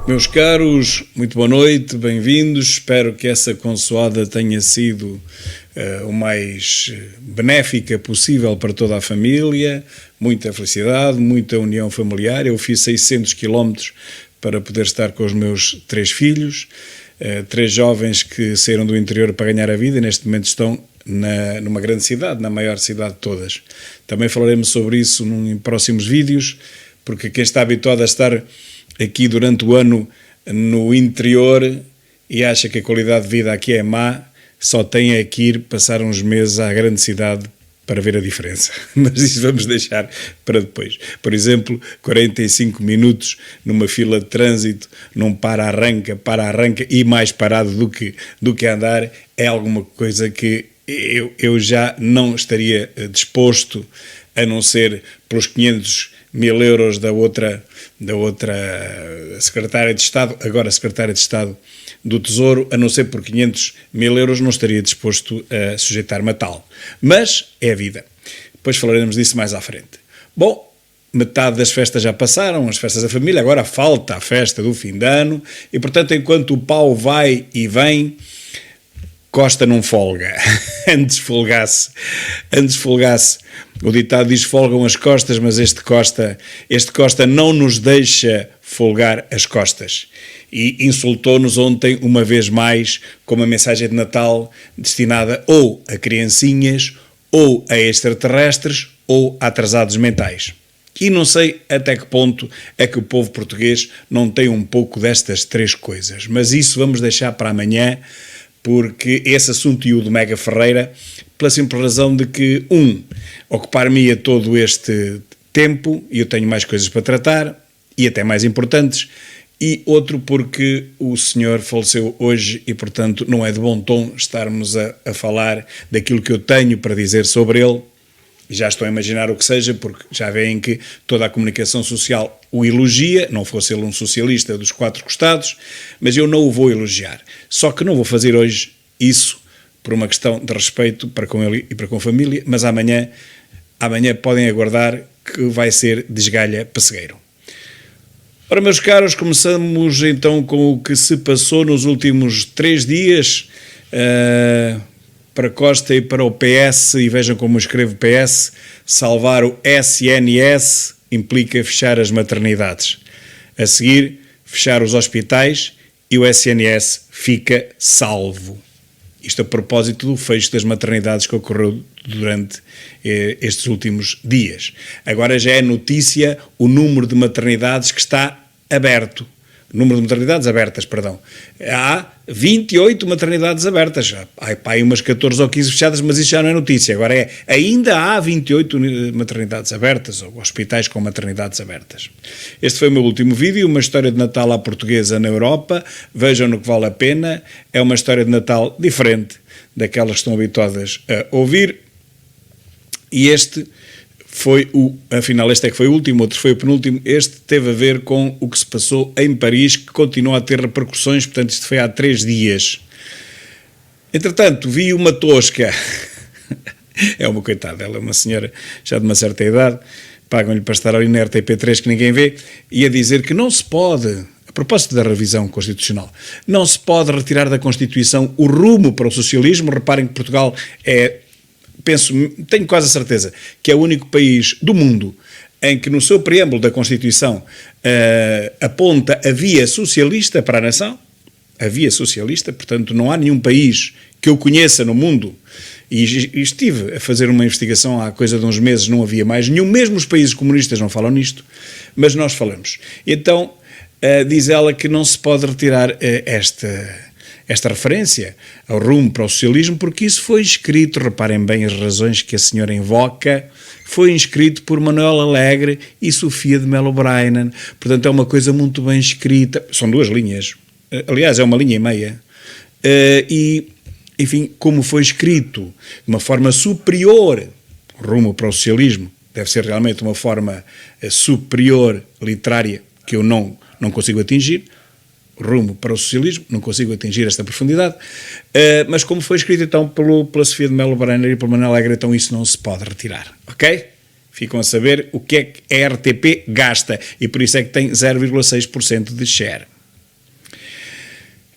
Meus caros, muito boa noite, bem-vindos. Espero que essa consoada tenha sido o mais benéfica possível para toda a família. Muita felicidade, muita união familiar. Eu fiz 600 quilómetros para poder estar com os meus 3 filhos, 3 jovens que saíram do interior para ganhar a vida e neste momento estão numa grande cidade, na maior cidade de todas. Também falaremos sobre isso em próximos vídeos, porque quem está habituado a estar aqui durante o ano no interior e acha que a qualidade de vida aqui é má, só tem é que ir passar uns meses à grande cidade para ver a diferença. Mas isso vamos deixar para depois. Por exemplo, 45 minutos numa fila de trânsito, num para-arranca e mais parado do que andar, é alguma coisa que eu já não estaria disposto, a não ser pelos 500.000 euros da outra secretária de Estado, agora secretária de Estado do Tesouro, a não ser por 500.000 euros não estaria disposto a sujeitar-me a tal. Mas é a vida. Depois falaremos disso mais à frente. Bom, metade das festas já passaram, as festas da família, agora falta a festa do fim de ano e, portanto, enquanto o pau vai e vem, Costa não folga. Antes folgasse. O ditado diz folgam as costas, mas este Costa não nos deixa folgar as costas. E insultou-nos ontem, uma vez mais, com uma mensagem de Natal destinada ou a criancinhas, ou a extraterrestres, ou a atrasados mentais. E não sei até que ponto é que o povo português não tem um pouco destas 3 coisas. Mas isso vamos deixar para amanhã, porque esse assunto e o do Mega Ferreira, pela simples razão de que, ocupar-me-ia todo este tempo, e eu tenho mais coisas para tratar, e até mais importantes, e outro porque o senhor faleceu hoje e, portanto, não é de bom tom estarmos a falar daquilo que eu tenho para dizer sobre ele. Já estou a imaginar o que seja, porque já veem que toda a comunicação social o elogia, não fosse ele um socialista dos 4 costados, mas eu não o vou elogiar. Só que não vou fazer hoje isso por uma questão de respeito para com ele e para com a família, mas amanhã podem aguardar que vai ser desgalha pessegueiro. Ora, meus caros, começamos então com o que se passou nos últimos 3 dias para Costa e para o PS, e vejam como eu escrevo PS, salvar o SNS implica fechar as maternidades. A seguir, fechar os hospitais e o SNS fica salvo. Isto a propósito do fecho das maternidades que ocorreu durante estes últimos dias. Agora já é notícia o número de maternidades que está aberto. Número de maternidades abertas, perdão. Há 28 maternidades abertas. Há aí umas 14 ou 15 fechadas, mas isso já não é notícia. Agora ainda há 28 maternidades abertas, ou hospitais com maternidades abertas. Este foi o meu último vídeo, uma história de Natal à portuguesa na Europa. Vejam no que vale a pena. É uma história de Natal diferente daquelas que estão habituadas a ouvir. E este foi afinal este é que foi o último, outro foi o penúltimo, este teve a ver com o que se passou em Paris, que continua a ter repercussões, portanto isto foi há 3 dias. Entretanto, vi uma tosca, é uma coitada, ela é uma senhora já de uma certa idade, pagam-lhe para estar ali na RTP3 que ninguém vê, e a dizer que não se pode, a propósito da revisão constitucional, não se pode retirar da Constituição o rumo para o socialismo. Reparem que Portugal tenho quase a certeza que é o único país do mundo em que no seu preâmbulo da Constituição aponta a via socialista para a nação, a via socialista, portanto não há nenhum país que eu conheça no mundo, e estive a fazer uma investigação há coisa de uns meses, não havia mais nenhum, mesmo os países comunistas não falam nisto, mas nós falamos. Então diz ela que não se pode retirar esta referência ao rumo para o socialismo, porque isso foi escrito, reparem bem as razões que a senhora invoca, foi escrito por Manuel Alegre e Sofia de Mello Brainan, portanto é uma coisa muito bem escrita, são 2 linhas, aliás é 1,5 linha, e enfim, como foi escrito de uma forma superior, rumo para o socialismo, deve ser realmente uma forma superior literária que eu não consigo atingir, rumo para o socialismo, não consigo atingir esta profundidade, mas como foi escrito então pela Sofia de Mello Brainan e pelo Manuel Alegre, então isso não se pode retirar, ok? Ficam a saber o que é que a RTP gasta, e por isso é que tem 0,6% de share.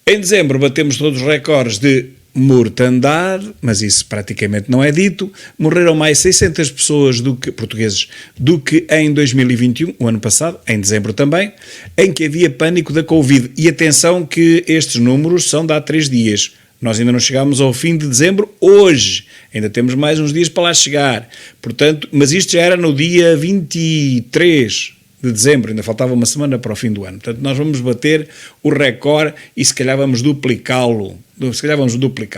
Em dezembro batemos todos os recordes de mortandade, mas isso praticamente não é dito. Morreram mais 600 pessoas portugueses do que em 2021, o ano passado, em dezembro também, em que havia pânico da Covid. E atenção que estes números são de há 3 dias. Nós ainda não chegámos ao fim de dezembro hoje. Ainda temos mais uns dias para lá chegar. Portanto, mas isto já era no dia 23 de dezembro, ainda faltava uma semana para o fim do ano. Portanto, nós vamos bater o recorde e se calhar vamos duplicá-lo.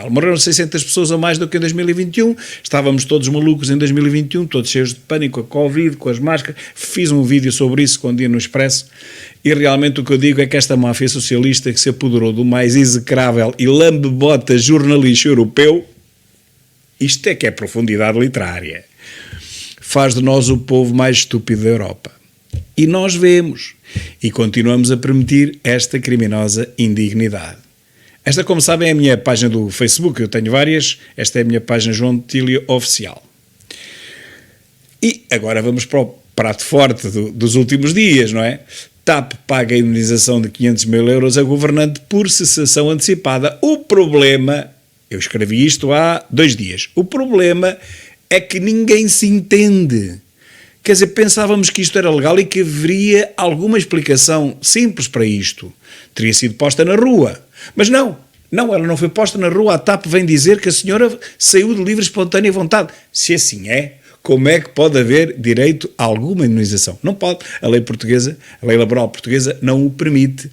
Morreram 600 pessoas a mais do que em 2021. Estávamos todos malucos em 2021, todos cheios de pânico, a Covid, com as máscaras. Fiz um vídeo sobre isso quando ia no Expresso. E realmente o que eu digo é que esta máfia socialista que se apoderou do mais execrável e lambe-bota jornalista europeu, isto é que é profundidade literária, faz de nós o povo mais estúpido da Europa. E nós vemos e continuamos a permitir esta criminosa indignidade. Esta, como sabem, é a minha página do Facebook, eu tenho várias, esta é a minha página João Tília Oficial. E agora vamos para o prato forte dos últimos dias, não é? TAP paga a indemnização de 500 mil euros a governante por cessação antecipada. O problema, eu escrevi isto há 2 dias, o problema é que ninguém se entende. Quer dizer, pensávamos que isto era legal e que haveria alguma explicação simples para isto. Teria sido posta na rua. Mas não, ela não foi posta na rua. A TAP vem dizer que a senhora saiu de livre e espontânea vontade. Se assim é, como é que pode haver direito a alguma indemnização? Não pode. A lei portuguesa, a lei laboral portuguesa não o permite.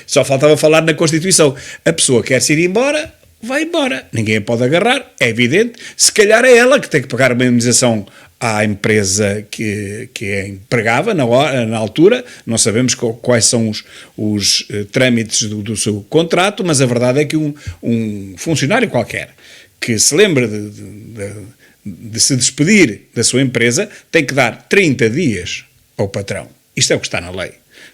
Só faltava falar na Constituição. A pessoa quer se ir embora, vai embora. Ninguém a pode agarrar, é evidente. Se calhar é ela que tem que pagar uma indemnização à empresa que a empregava na altura. Não sabemos quais são os trâmites do seu contrato, mas a verdade é que um funcionário qualquer que se lembra de se despedir da sua empresa tem que dar 30 dias ao patrão. Isto é o que está na lei.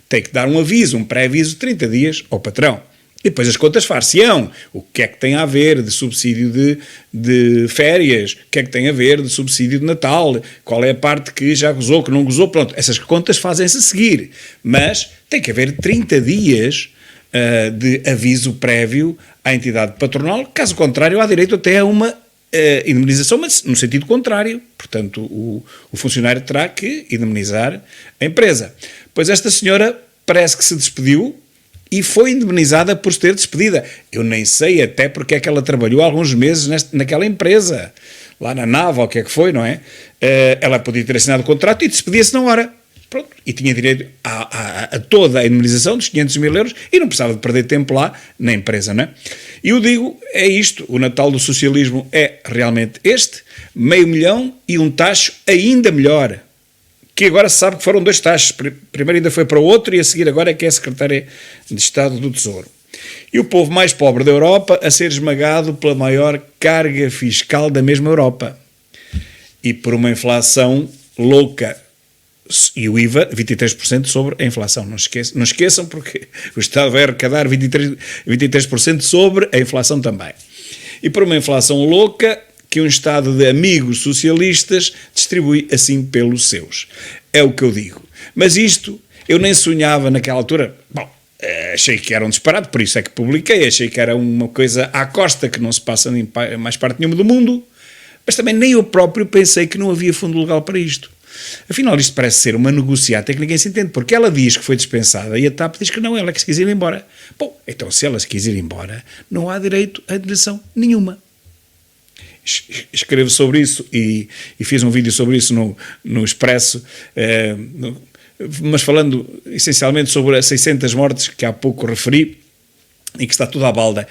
Tem que dar um aviso, um pré-aviso de 30 dias ao patrão. E depois as contas far-se-ão. O que é que tem a ver de subsídio de férias? O que é que tem a ver de subsídio de Natal? Qual é a parte que já gozou, que não gozou? Pronto, essas contas fazem-se a seguir. Mas tem que haver 30 dias de aviso prévio à entidade patronal. Caso contrário, há direito até a uma indemnização, mas no sentido contrário. Portanto, o funcionário terá que indemnizar a empresa. Pois esta senhora parece que se despediu e foi indemnizada por se ter despedida. Eu nem sei até porque é que ela trabalhou alguns meses naquela empresa, lá na Nava, ou o que é que foi, não é? Ela podia ter assinado o contrato e despedia-se na hora. Pronto. E tinha direito a toda a indemnização dos 500 mil euros e não precisava de perder tempo lá na empresa, não é? E eu digo, é isto, o Natal do socialismo é realmente este, 500 mil e um tacho ainda melhor, que agora se sabe que foram 2 taxas. Primeiro ainda foi para o outro e a seguir agora é que é a Secretária de Estado do Tesouro. E o povo mais pobre da Europa a ser esmagado pela maior carga fiscal da mesma Europa. E por uma inflação louca. E o IVA, 23% sobre a inflação. Não esqueçam porque o Estado vai arrecadar 23% sobre a inflação também. E por uma inflação louca que um Estado de amigos socialistas distribui assim pelos seus. É o que eu digo. Mas isto, eu nem sonhava naquela altura. Bom, achei que era um disparate, por isso é que publiquei. Achei que era uma coisa à costa que não se passa em mais parte nenhuma do mundo. Mas também nem eu próprio pensei que não havia fundo legal para isto. Afinal, isto parece ser uma negociata que ninguém se entende, porque ela diz que foi dispensada e a TAP diz que não, ela que se quis ir embora. Bom, então se ela se quis ir embora, não há direito a indemnização nenhuma. Escrevo sobre isso e fiz um vídeo sobre isso no Expresso, mas falando essencialmente sobre as 600 mortes que há pouco referi e que está tudo à balda.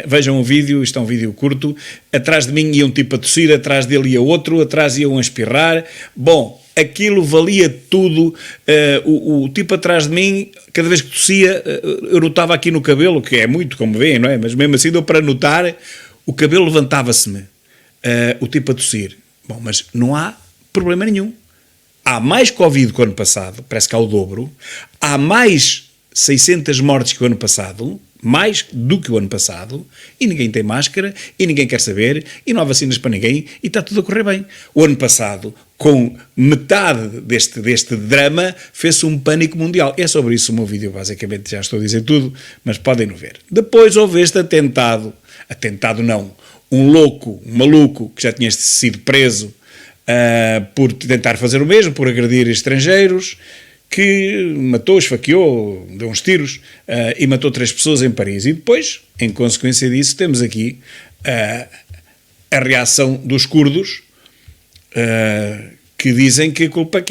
Vejam o vídeo, isto é um vídeo curto. Atrás de mim ia um tipo a tossir, atrás dele ia outro, atrás ia um a espirrar. Bom, aquilo valia tudo. O tipo atrás de mim, cada vez que tossia, eu notava aqui no cabelo, que é muito, como veem, não é? Mas mesmo assim deu para notar, o cabelo levantava-se-me. O tipo a tossir. Bom, mas não há problema nenhum. Há mais Covid que o ano passado, parece que há o dobro. Há mais 600 mortes que o ano passado, mais do que o ano passado, e ninguém tem máscara, e ninguém quer saber, e não há vacinas para ninguém, e está tudo a correr bem. O ano passado, com metade deste drama, fez-se um pânico mundial. É sobre isso o meu vídeo, basicamente, já estou a dizer tudo, mas podem-no ver. Depois houve este atentado não, um louco, um maluco, que já tinha sido preso por tentar fazer o mesmo, por agredir estrangeiros, que matou, esfaqueou, deu uns tiros e matou 3 pessoas em Paris. E depois, em consequência disso, temos aqui a reação dos curdos, que dizem que a culpa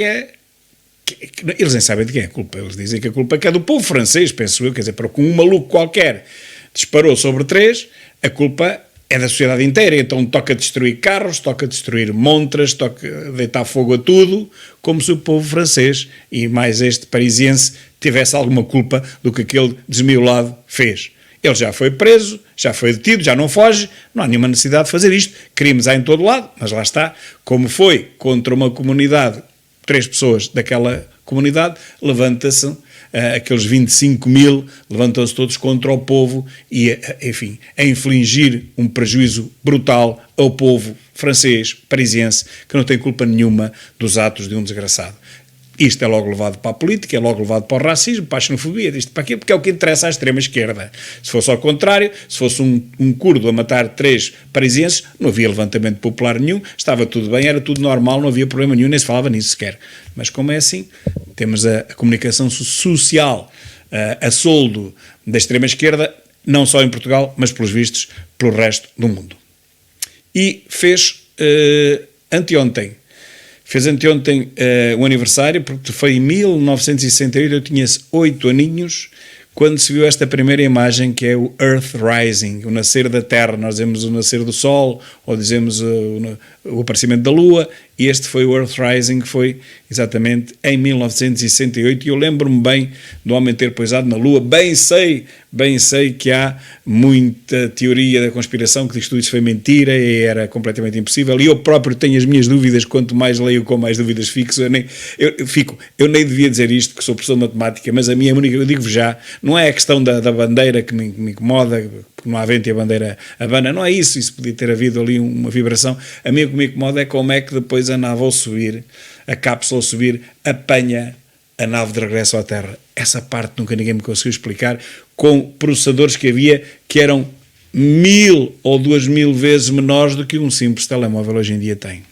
eles nem sabem de quem é a culpa, eles dizem que a culpa é do povo francês, penso eu, quer dizer, porque um maluco qualquer disparou sobre 3, a culpa é da sociedade inteira, então toca destruir carros, toca destruir montras, toca deitar fogo a tudo, como se o povo francês e mais este parisiense tivesse alguma culpa do que aquele desmiolado fez. Ele já foi preso, já foi detido, já não foge, não há nenhuma necessidade de fazer isto. Crimes há em todo lado, mas lá está, como foi contra uma comunidade, 3 pessoas daquela comunidade, levanta-se aqueles 25 mil, levantam-se todos contra o povo e, enfim, a infligir um prejuízo brutal ao povo francês, parisiense, que não tem culpa nenhuma dos atos de um desgraçado. Isto é logo levado para a política, é logo levado para o racismo, para a xenofobia, isto para aquilo, porque é o que interessa à extrema-esquerda. Se fosse ao contrário, se fosse um curdo a matar 3 parisienses, não havia levantamento popular nenhum, estava tudo bem, era tudo normal, não havia problema nenhum, nem se falava nisso sequer. Mas como é assim, temos a comunicação social a soldo da extrema-esquerda, não só em Portugal, mas pelos vistos, pelo resto do mundo. E fez anteontem um aniversário, porque foi em 1968, eu tinha 8 aninhos, quando se viu esta primeira imagem, que é o Earth Rising, o nascer da Terra. Nós dizemos o nascer do Sol, ou dizemos o aparecimento da Lua, e este foi o Earth Rising, que foi exatamente em 1968, e eu lembro-me bem do homem ter pousado na Lua. Bem sei que há muita teoria da conspiração que diz que tudo isso foi mentira e era completamente impossível, e eu próprio tenho as minhas dúvidas, quanto mais leio, com mais dúvidas fico. Eu nem devia dizer isto, que sou professor de matemática, mas a minha única, eu digo-vos já, não é a questão da bandeira que me incomoda, porque não há vento e a bandeira abana, não é isso podia ter havido ali uma vibração. A mim o que me incomoda é como é que depois a nave ao subir, a cápsula ao subir, apanha a nave de regresso à Terra. Essa parte nunca ninguém me conseguiu explicar, com processadores que havia que eram 1000 ou 2000 vezes menores do que um simples telemóvel hoje em dia tem.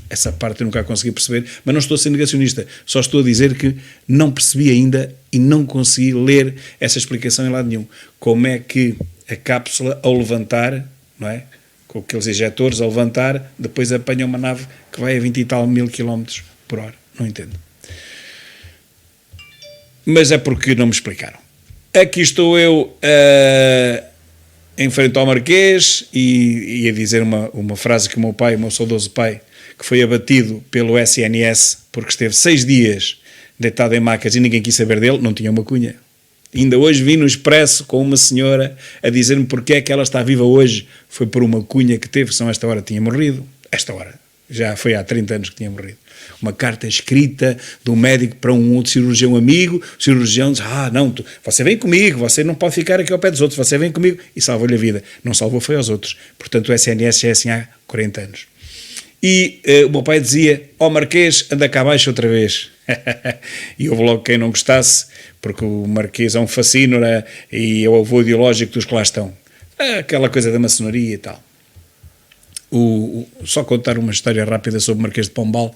Essa parte eu nunca consegui perceber, mas não estou a ser negacionista, só estou a dizer que não percebi ainda e não consegui ler essa explicação em lado nenhum. Como é que a cápsula, ao levantar, não é? Com aqueles injetores, ao levantar, depois apanha uma nave que vai a 20 e tal mil quilómetros por hora? Não entendo. Mas é porque não me explicaram. Aqui estou eu em frente ao Marquês e a dizer uma frase que o meu saudoso pai, que foi abatido pelo SNS porque esteve 6 dias deitado em macas e ninguém quis saber dele, não tinha uma cunha. Ainda hoje vi no Expresso com uma senhora a dizer-me porque é que ela está viva hoje. Foi por uma cunha que teve, senão esta hora tinha morrido. Esta hora. Já foi há 30 anos que tinha morrido. Uma carta escrita de um médico para um outro cirurgião amigo. O cirurgião diz, não, você vem comigo, você não pode ficar aqui ao pé dos outros, você vem comigo. E salvou-lhe a vida. Não salvou, foi aos outros. Portanto, o SNS já é assim há 40 anos. E o meu pai dizia, Marquês, anda cá abaixo outra vez. E houve logo quem não gostasse, porque o Marquês é um fascínio e é o avô ideológico dos que lá estão. Aquela coisa da maçonaria e tal. Só contar uma história rápida sobre o Marquês de Pombal.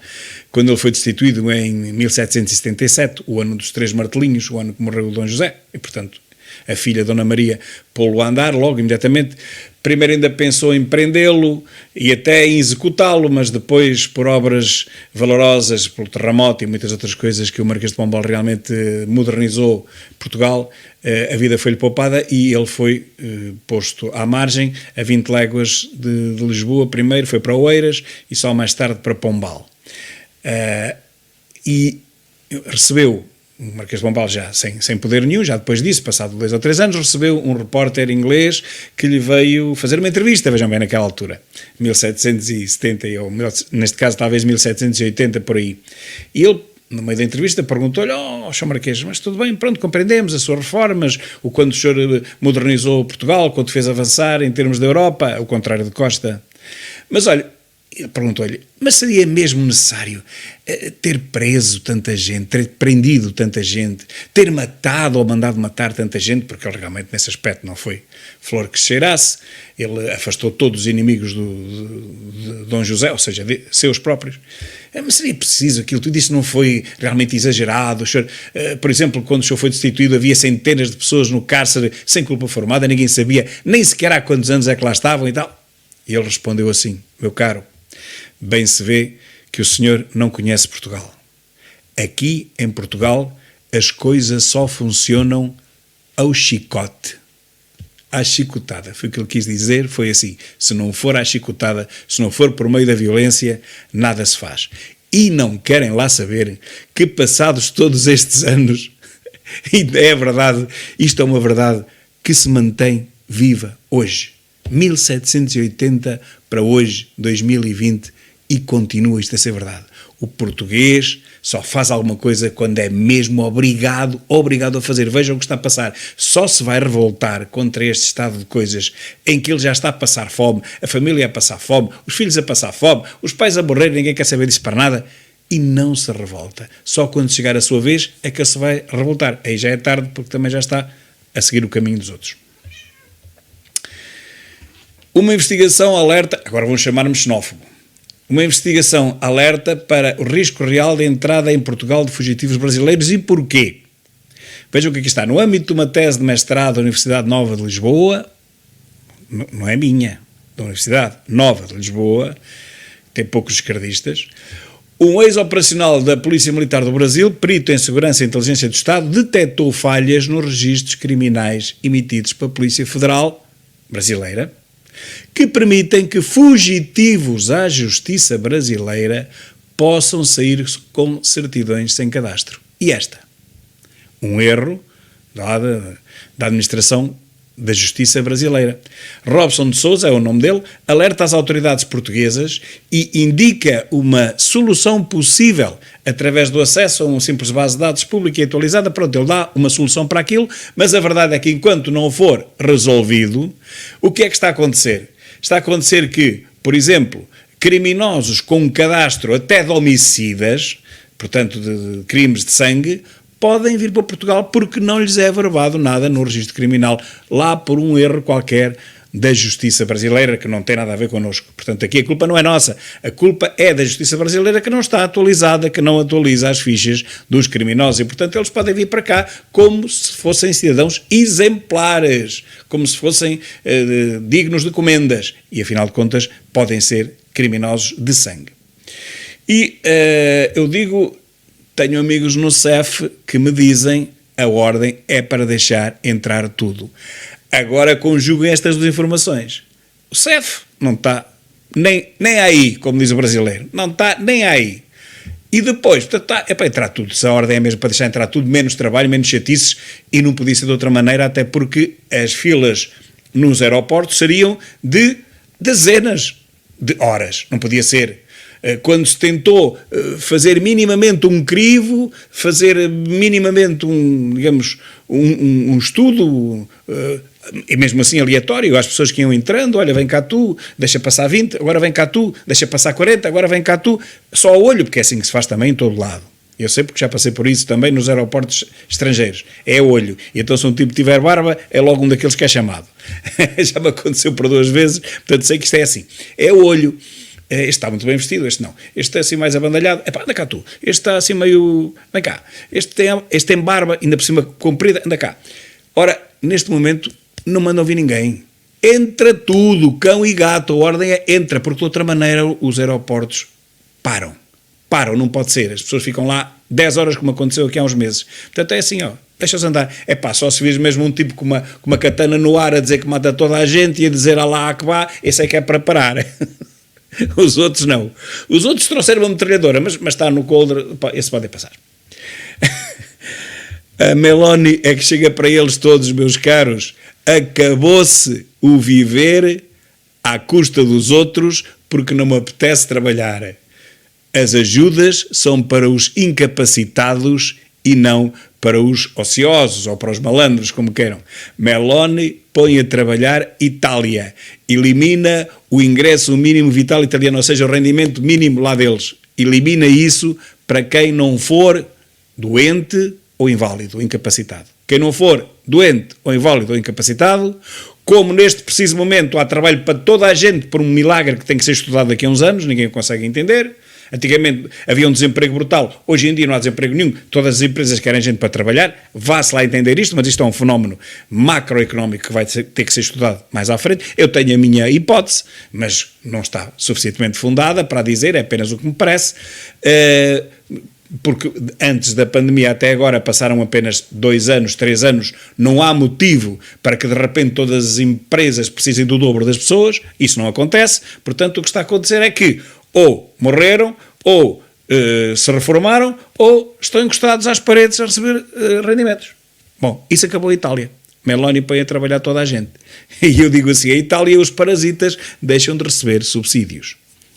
Quando ele foi destituído em 1777, o ano dos 3 martelinhos, o ano que morreu o Dom José, e portanto a filha Dona Maria pô-lo a andar logo imediatamente. Primeiro ainda pensou em prendê-lo e até em executá-lo, mas depois, por obras valorosas, pelo terremoto e muitas outras coisas que o Marquês de Pombal realmente modernizou Portugal, a vida foi-lhe poupada e ele foi posto à margem, a 20 léguas de Lisboa. Primeiro foi para Oeiras e só mais tarde para Pombal. E recebeu, o Marquês de Pombal já sem poder nenhum, já depois disso, passado 2 ou 3 anos, recebeu um repórter inglês que lhe veio fazer uma entrevista, vejam bem, naquela altura, 1770, ou neste caso talvez 1780, por aí. E ele no meio da entrevista, perguntou-lhe: Sr. Marquês, mas tudo bem, pronto, compreendemos as suas reformas, quando o senhor modernizou Portugal, quando fez avançar em termos da Europa, ao contrário de Costa. Mas olha, perguntou-lhe, mas seria mesmo necessário ter preso tanta gente, ter prendido tanta gente, ter matado ou mandado matar tanta gente, porque ele realmente nesse aspecto não foi flor que cheirasse, ele afastou todos os inimigos de Dom José, ou seja, de seus próprios. Mas seria preciso aquilo, tudo isso não foi realmente exagerado? O senhor, por exemplo, quando o senhor foi destituído havia centenas de pessoas no cárcere sem culpa formada, ninguém sabia nem sequer há quantos anos é que lá estavam e tal. E ele respondeu assim: meu caro, bem se vê que o senhor não conhece Portugal. Aqui, em Portugal, as coisas só funcionam ao chicote. À chicotada. Foi o que ele quis dizer, foi assim. Se não for à chicotada, se não for por meio da violência, nada se faz. E não querem lá saber que, passados todos estes anos, e é verdade, isto é uma verdade que se mantém viva hoje. 1780 para hoje, 2020, e continua isto a ser verdade. O português só faz alguma coisa quando é mesmo obrigado a fazer. Vejam o que está a passar. Só se vai revoltar contra este estado de coisas em que ele já está a passar fome, a família a passar fome, os filhos a passar fome, os pais a morrer, ninguém quer saber disso para nada, e não se revolta. Só quando chegar a sua vez é que ele se vai revoltar. Aí já é tarde, porque também já está a seguir o caminho dos outros. Uma investigação alerta, agora vamos chamar-me xenófobo, uma investigação alerta para o risco real de entrada em Portugal de fugitivos brasileiros. E porquê? Vejam o que aqui está. No âmbito de uma tese de mestrado da Universidade Nova de Lisboa, não é minha, da Universidade Nova de Lisboa, tem poucos esquerdistas, um ex-operacional da Polícia Militar do Brasil, perito em Segurança e Inteligência do Estado, detectou falhas nos registros criminais emitidos pela Polícia Federal brasileira, que permitem que fugitivos à justiça brasileira possam sair com certidões sem cadastro. E um erro da administração da justiça brasileira. Robson de Sousa, é o nome dele, alerta as autoridades portuguesas e indica uma solução possível através do acesso a um simples base de dados pública e atualizada. Pronto, ele dá uma solução para aquilo, mas a verdade é que enquanto não for resolvido, o que é que está a acontecer? Está a acontecer que, por exemplo, criminosos com um cadastro até de homicidas, portanto de crimes de sangue, podem vir para Portugal porque não lhes é averbado nada no registro criminal, lá por um erro qualquer da justiça brasileira, que não tem nada a ver connosco. Portanto, aqui a culpa não é nossa, a culpa é da justiça brasileira, que não está atualizada, que não atualiza as fichas dos criminosos, e portanto eles podem vir para cá como se fossem cidadãos exemplares, como se fossem dignos de comendas, e afinal de contas podem ser criminosos de sangue. E eu digo, tenho amigos no CEF que me dizem: a ordem é para deixar entrar tudo. Agora conjuguem estas duas informações. O CEF não está nem aí, como diz o brasileiro, não está nem aí. E depois, portanto, é para entrar tudo. Se a ordem é mesmo para deixar entrar tudo, menos trabalho, menos chatices, e não podia ser de outra maneira, até porque as filas nos aeroportos seriam de dezenas de horas. Não podia ser. Quando se tentou fazer minimamente um crivo, fazer minimamente um estudo, e mesmo assim aleatório, às pessoas que iam entrando: olha, vem cá tu, deixa passar 20, agora vem cá tu, deixa passar 40, agora vem cá tu, só ao olho, porque é assim que se faz também em todo lado. Eu sei porque já passei por isso também nos aeroportos estrangeiros. É olho. E então se um tipo tiver barba, é logo um daqueles que é chamado. Já me aconteceu por 2 vezes, portanto sei que isto é assim. É olho. Este está muito bem vestido, este não. Este é assim mais abandalhado. Epá, anda cá tu. Este está assim meio... Vem cá. Este tem barba, ainda por cima comprida. Anda cá. Ora, neste momento, não manda ouvir ninguém. Entra tudo, cão e gato. A ordem é entra, porque de outra maneira os aeroportos param. Não pode ser. As pessoas ficam lá 10 horas, como aconteceu aqui há uns meses. Portanto, é assim, ó. Deixa-os andar. É pá, só se vês mesmo um tipo com uma katana no ar a dizer que mata toda a gente e a dizer Alá Akbar, esse é que é para parar. Os outros não. Os outros trouxeram uma metralhadora, mas está no coldre, esse pode passar. A Meloni é que chega para eles todos, meus caros. Acabou-se o viver à custa dos outros porque não me apetece trabalhar. As ajudas são para os incapacitados e não para os ociosos ou para os malandros, como queiram. Meloni põe a trabalhar Itália, elimina o ingresso mínimo vital italiano, ou seja, o rendimento mínimo lá deles. Elimina isso para quem não for doente ou inválido, ou incapacitado. Quem não for doente ou inválido ou incapacitado, como neste preciso momento há trabalho para toda a gente por um milagre que tem que ser estudado daqui a uns anos, ninguém consegue entender. Antigamente havia um desemprego brutal, hoje em dia não há desemprego nenhum, todas as empresas querem gente para trabalhar, vá-se lá entender isto, mas isto é um fenómeno macroeconómico que vai ter que ser estudado mais à frente. Eu tenho a minha hipótese, mas não está suficientemente fundada para dizer, é apenas o que me parece, porque antes da pandemia até agora passaram apenas 2 anos, 3 anos, não há motivo para que de repente todas as empresas precisem do dobro das pessoas, isso não acontece, portanto o que está a acontecer é que ou morreram, ou se reformaram, ou estão encostados às paredes a receber rendimentos. Bom, isso acabou a Itália. Meloni põe a trabalhar toda a gente. E eu digo assim, a Itália, os parasitas deixam de receber subsídios.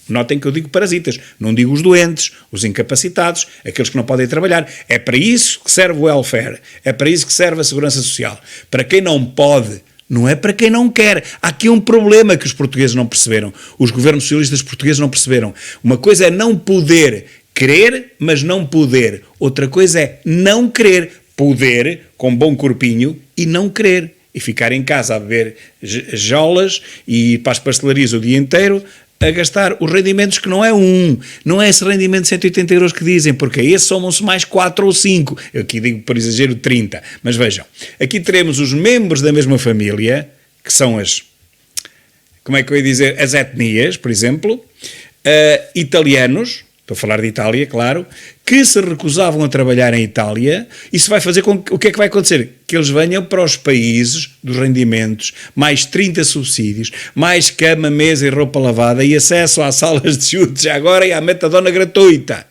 Notem que eu digo parasitas, não digo os doentes, os incapacitados, aqueles que não podem trabalhar. É para isso que serve o welfare, é para isso que serve a segurança social. Para quem não pode, não é para quem não quer. Há aqui um problema que os portugueses não perceberam. Os governos socialistas portugueses não perceberam. Uma coisa é não poder querer, mas não poder. Outra coisa é não querer. Poder, com bom corpinho, e não querer. E ficar em casa a beber jolas e ir para as pastelarias o dia inteiro a gastar os rendimentos que não é esse rendimento de 180 euros que dizem, porque a esse somam-se mais 4 ou 5, eu aqui digo por exagero 30, mas vejam, aqui teremos os membros da mesma família, que são como é que eu ia dizer, as etnias, por exemplo, italianos, estou a falar de Itália, claro, que se recusavam a trabalhar em Itália. Isso vai fazer com que, o que é que vai acontecer? Que eles venham para os países dos rendimentos, mais 30 subsídios, mais cama, mesa e roupa lavada e acesso às salas de chutes agora e à metadona gratuita.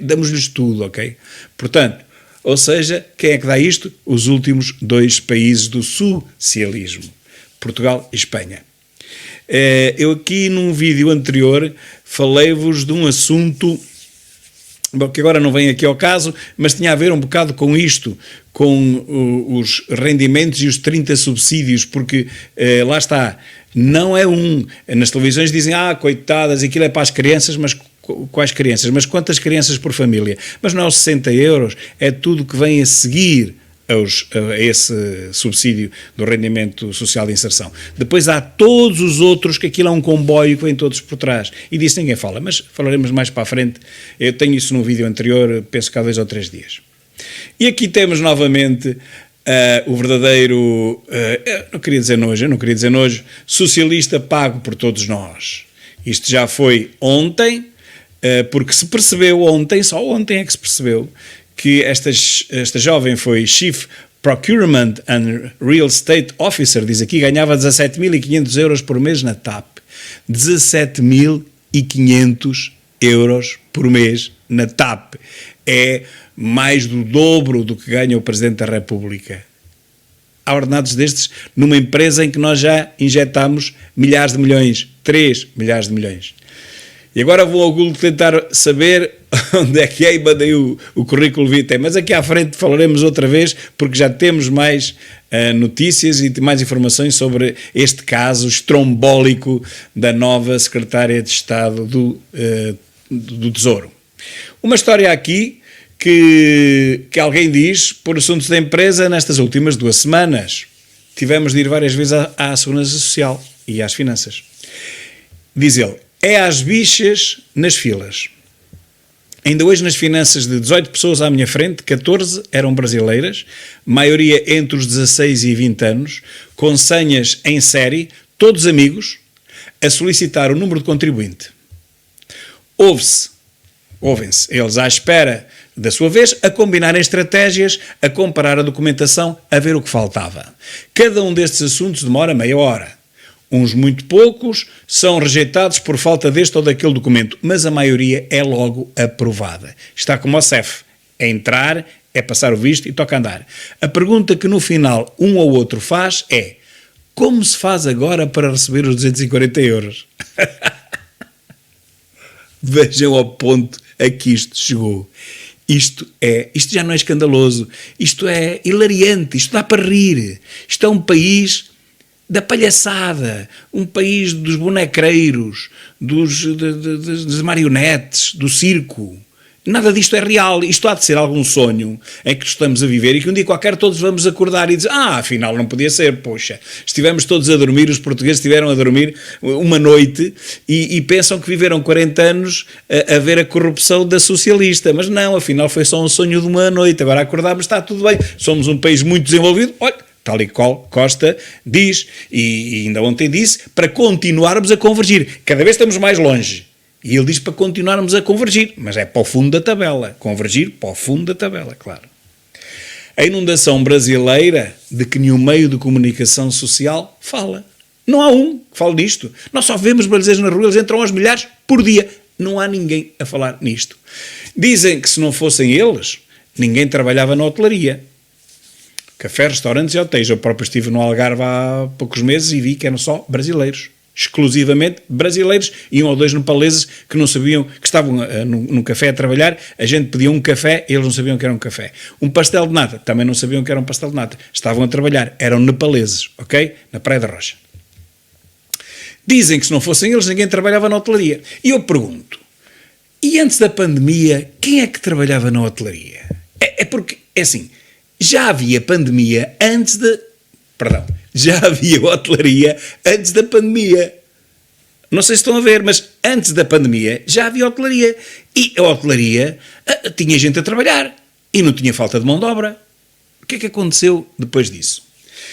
Damos-lhes tudo, ok? Portanto, ou seja, quem é que dá isto? Os últimos 2 países do socialismo, Portugal e Espanha. Eu aqui num vídeo anterior falei-vos de um assunto que agora não vem aqui ao caso, mas tinha a ver um bocado com isto, com os rendimentos e os 30 subsídios, porque lá está, não é nas televisões dizem, coitadas, aquilo é para as crianças, mas quais crianças? Mas quantas crianças por família? Mas não é os 60 euros, é tudo que vem a seguir a esse subsídio do rendimento social de inserção. Depois há todos os outros, que aquilo é um comboio que vem todos por trás. E disso ninguém fala, mas falaremos mais para a frente. Eu tenho isso num vídeo anterior, penso que há 2 ou 3 dias. E aqui temos novamente o verdadeiro, eu não queria dizer nojo, socialista pago por todos nós. Isto já foi ontem, porque se percebeu ontem, só ontem é que se percebeu, que esta jovem foi Chief Procurement and Real Estate Officer, diz aqui, ganhava 17.500 euros por mês na TAP. 17.500 euros por mês na TAP. É mais do dobro do que ganha o Presidente da República. Há ordenados destes numa empresa em que nós já injetamos milhares de milhões, 3 milhares de milhões. E agora vou ao Google tentar saber onde é que é e mandei o currículo vitae, mas aqui à frente falaremos outra vez, porque já temos mais notícias e mais informações sobre este caso estrombólico da nova Secretária de Estado do Tesouro. Uma história aqui que alguém diz, por assuntos da empresa, nestas últimas 2 semanas. Tivemos de ir várias vezes à Segurança Social e às Finanças. Diz ele, é às bichas nas filas. Ainda hoje nas finanças de 18 pessoas à minha frente, 14 eram brasileiras, maioria entre os 16 e 20 anos, com senhas em série, todos amigos, a solicitar o número de contribuinte. Ouvem-se eles à espera da sua vez, a combinarem estratégias, a comparar a documentação, a ver o que faltava. Cada um destes assuntos demora meia hora. Uns muito poucos são rejeitados por falta deste ou daquele documento, mas a maioria é logo aprovada. Está como o CEF, é entrar, é passar o visto e toca andar. A pergunta que no final um ou outro faz é, como se faz agora para receber os 240 euros? Vejam ao ponto a que isto chegou. Isto já não é escandaloso, isto é hilariante, isto dá para rir. Isto é um país da palhaçada, um país dos bonecreiros, das marionetes, do circo. Nada disto é real, isto há de ser algum sonho em que estamos a viver e que um dia qualquer todos vamos acordar e dizer, afinal não podia ser, poxa, estivemos todos a dormir, os portugueses estiveram a dormir uma noite e pensam que viveram 40 anos a ver a corrupção da socialista, mas não, afinal foi só um sonho de uma noite, agora acordámos, está tudo bem, somos um país muito desenvolvido, olha, tal e qual Costa diz, e ainda ontem disse, para continuarmos a convergir, cada vez estamos mais longe. E ele diz para continuarmos a convergir, mas é para o fundo da tabela. Convergir para o fundo da tabela, claro. A inundação brasileira, de que nenhum meio de comunicação social fala. Não há um que fale disto. Nós só vemos brasileiros na rua, eles entram aos milhares por dia. Não há ninguém a falar nisto. Dizem que se não fossem eles, ninguém trabalhava na hotelaria. Café, restaurantes e hotéis. Eu próprio estive no Algarve há poucos meses e vi que eram só brasileiros. Exclusivamente brasileiros e um ou dois nepaleses que não sabiam, que estavam num café a trabalhar, a gente pedia um café e eles não sabiam que era um café. Um pastel de nata, também não sabiam que era um pastel de nata. Estavam a trabalhar, eram nepaleses, ok? Na Praia da Rocha. Dizem que se não fossem eles, ninguém trabalhava na hotelaria. E eu pergunto, e antes da pandemia, quem é que trabalhava na hotelaria? É porque, é assim, já havia pandemia antes de... Perdão. Já havia hotelaria antes da pandemia. Não sei se estão a ver, mas antes da pandemia já havia hotelaria. E a hotelaria tinha gente a trabalhar e não tinha falta de mão de obra. O que é que aconteceu depois disso?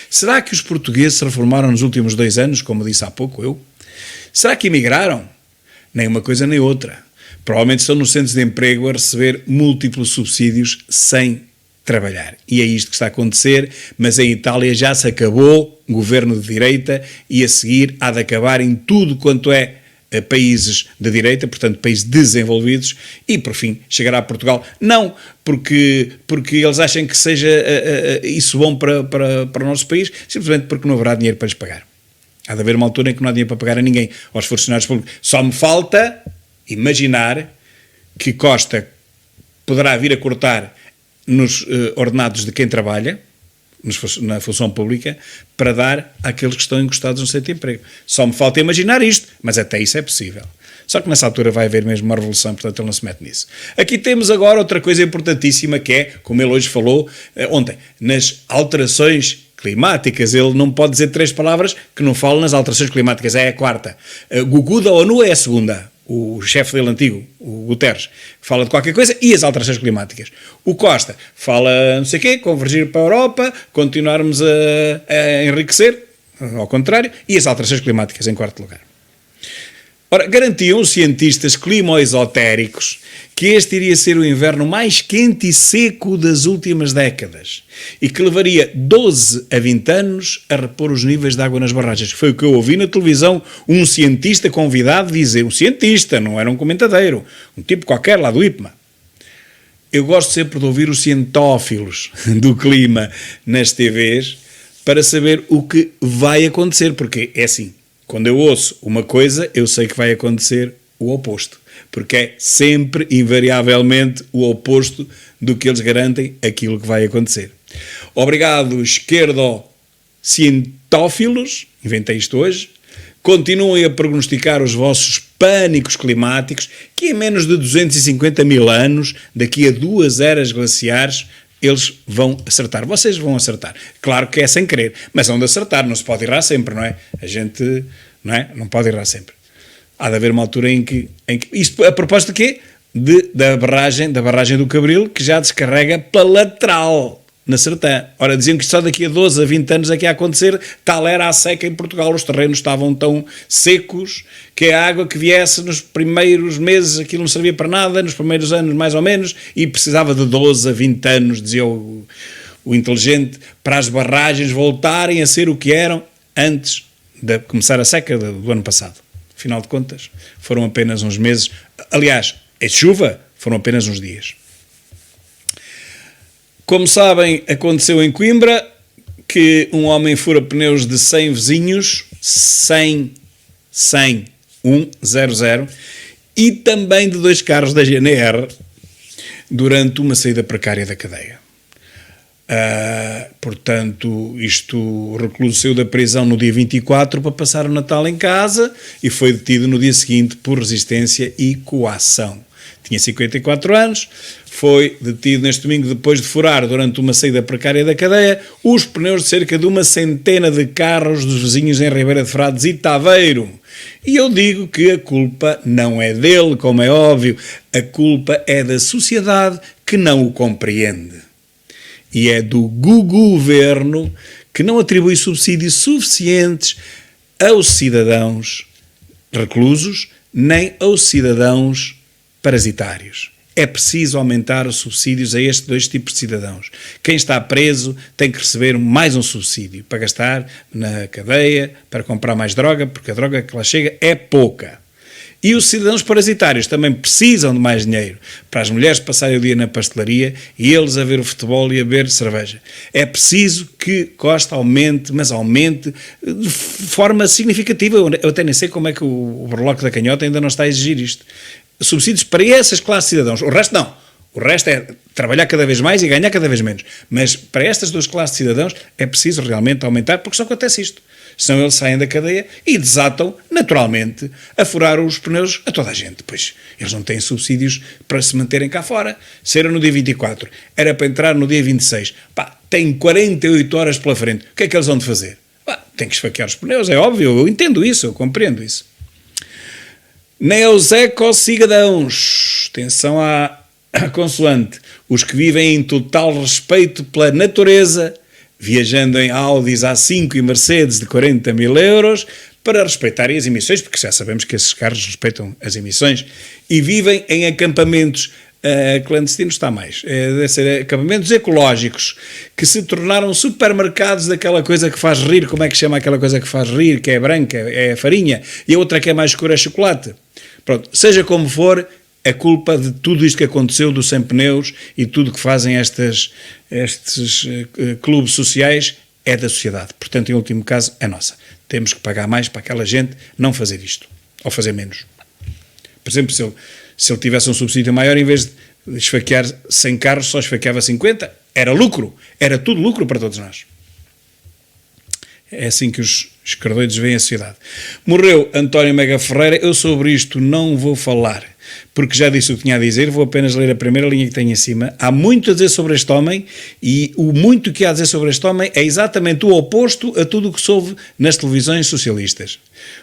Será que os portugueses se reformaram nos últimos 2 anos, como disse há pouco eu? Será que emigraram? Nem uma coisa nem outra. Provavelmente estão nos centros de emprego a receber múltiplos subsídios sem trabalhar. E é isto que está a acontecer, mas em Itália já se acabou o governo de direita e a seguir há de acabar em tudo quanto é países de direita, portanto países desenvolvidos, e por fim chegará a Portugal. Não porque eles acham que seja isso bom para o nosso país, simplesmente porque não haverá dinheiro para lhes pagar. Há de haver uma altura em que não há dinheiro para pagar a ninguém, aos funcionários públicos. Só me falta imaginar que Costa poderá vir a cortar nos ordenados de quem trabalha, na função pública, para dar àqueles que estão encostados no centro de emprego. Só me falta imaginar isto, mas até isso é possível. Só que nessa altura vai haver mesmo uma revolução, portanto ele não se mete nisso. Aqui temos agora outra coisa importantíssima que é, como ele hoje falou, ontem, nas alterações climáticas. Ele não pode dizer 3 palavras que não falam nas alterações climáticas, é a quarta. Gugu da ONU é a segunda. O chefe dele antigo, o Guterres, fala de qualquer coisa, e as alterações climáticas. O Costa fala não sei o quê, convergir para a Europa, continuarmos a enriquecer, ao contrário, e as alterações climáticas em quarto lugar. Ora, garantiam os cientistas climo-esotéricos que este iria ser o inverno mais quente e seco das últimas décadas e que levaria 12 a 20 anos a repor os níveis de água nas barragens. Foi o que eu ouvi na televisão, um cientista convidado dizer, um cientista, não era um comentadeiro, um tipo qualquer lá do IPMA. Eu gosto sempre de ouvir os cientófilos do clima nas TVs para saber o que vai acontecer, porque é assim, quando eu ouço uma coisa, eu sei que vai acontecer o oposto, porque é sempre, invariavelmente, o oposto do que eles garantem aquilo que vai acontecer. Obrigado, esquerdo-cientófilos, inventei isto hoje, continuem a prognosticar os vossos pânicos climáticos, que em menos de 250 mil anos, daqui a 2 eras glaciares, eles vão acertar. Vocês vão acertar. Claro que é sem querer, mas vão de acertar. Não se pode errar sempre, não é? A gente, não é? Não pode errar sempre. Há de haver uma altura em que isto a propósito de quê? Da barragem do Cabril, que já descarrega pela lateral na Sertã. Ora, diziam que só daqui a 12 a 20 anos é que ia acontecer, tal era a seca em Portugal, os terrenos estavam tão secos que a água que viesse nos primeiros meses, aquilo não servia para nada, nos primeiros anos mais ou menos, e precisava de 12 a 20 anos, dizia o inteligente, para as barragens voltarem a ser o que eram antes de começar a seca do ano passado. Afinal de contas, foram apenas uns meses, aliás, a chuva foram apenas uns dias. Como sabem, aconteceu em Coimbra que um homem fura pneus de 100 vizinhos, 100, e também de 2 carros da GNR durante uma saída precária da cadeia. Portanto, o recluso saiu da prisão no dia 24 para passar o Natal em casa e foi detido no dia seguinte por resistência e coação. Tinha 54 anos, foi detido neste domingo depois de furar durante uma saída precária da cadeia os pneus de cerca de uma centena de carros dos vizinhos em Ribeira de Frades e Taveiro. E eu digo que a culpa não é dele, como é óbvio, a culpa é da sociedade que não o compreende. E é do governo que não atribui subsídios suficientes aos cidadãos reclusos, nem aos cidadãos parasitários. É preciso aumentar os subsídios a estes 2 tipos de cidadãos. Quem está preso tem que receber mais um subsídio para gastar na cadeia, para comprar mais droga, porque a droga que lá chega é pouca. E os cidadãos parasitários também precisam de mais dinheiro para as mulheres passarem o dia na pastelaria e eles a ver o futebol e a beber cerveja. É preciso que Costa aumente, mas aumente de forma significativa. Eu até nem sei como é que o Berloque da Canhota ainda não está a exigir isto. Subsídios para essas classes de cidadãos. O resto não. O resto é trabalhar cada vez mais e ganhar cada vez menos. Mas para estas 2 classes de cidadãos é preciso realmente aumentar, porque só acontece isto. Senão eles saem da cadeia e desatam, naturalmente, a furar os pneus a toda a gente. Pois eles não têm subsídios para se manterem cá fora. Se era no dia 24, era para entrar no dia 26. Tem 48 horas pela frente. O que é que eles vão de fazer? Tem que esfaquear os pneus, é óbvio, eu entendo isso, eu compreendo isso. Nem os eco-cidadãos, atenção à consoante, os que vivem em total respeito pela natureza, viajando em Audis A5 e Mercedes de 40 mil euros para respeitarem as emissões, porque já sabemos que esses carros respeitam as emissões, e vivem em acampamentos clandestinos, está mais, deve ser acampamentos ecológicos, que se tornaram supermercados daquela coisa que faz rir. Como é que chama aquela coisa que faz rir, que é branca, é farinha, e a outra que é mais escura é chocolate. Pronto, seja como for, a culpa de tudo isto que aconteceu, dos sem pneus e tudo que fazem estes clubes sociais é da sociedade. Portanto, em último caso, é nossa. Temos que pagar mais para aquela gente não fazer isto, ou fazer menos. Por exemplo, se ele tivesse um subsídio maior, em vez de esfaquear 100 carros, só esfaqueava 50, era lucro. Era tudo lucro para todos nós. É assim que os escardoides veem a sociedade. Morreu António Mega Ferreira. Eu sobre isto não vou falar, porque já disse o que tinha a dizer, vou apenas ler a primeira linha que tem em cima. Há muito a dizer sobre este homem, e o muito que há a dizer sobre este homem é exatamente o oposto a tudo o que se ouve nas televisões socialistas.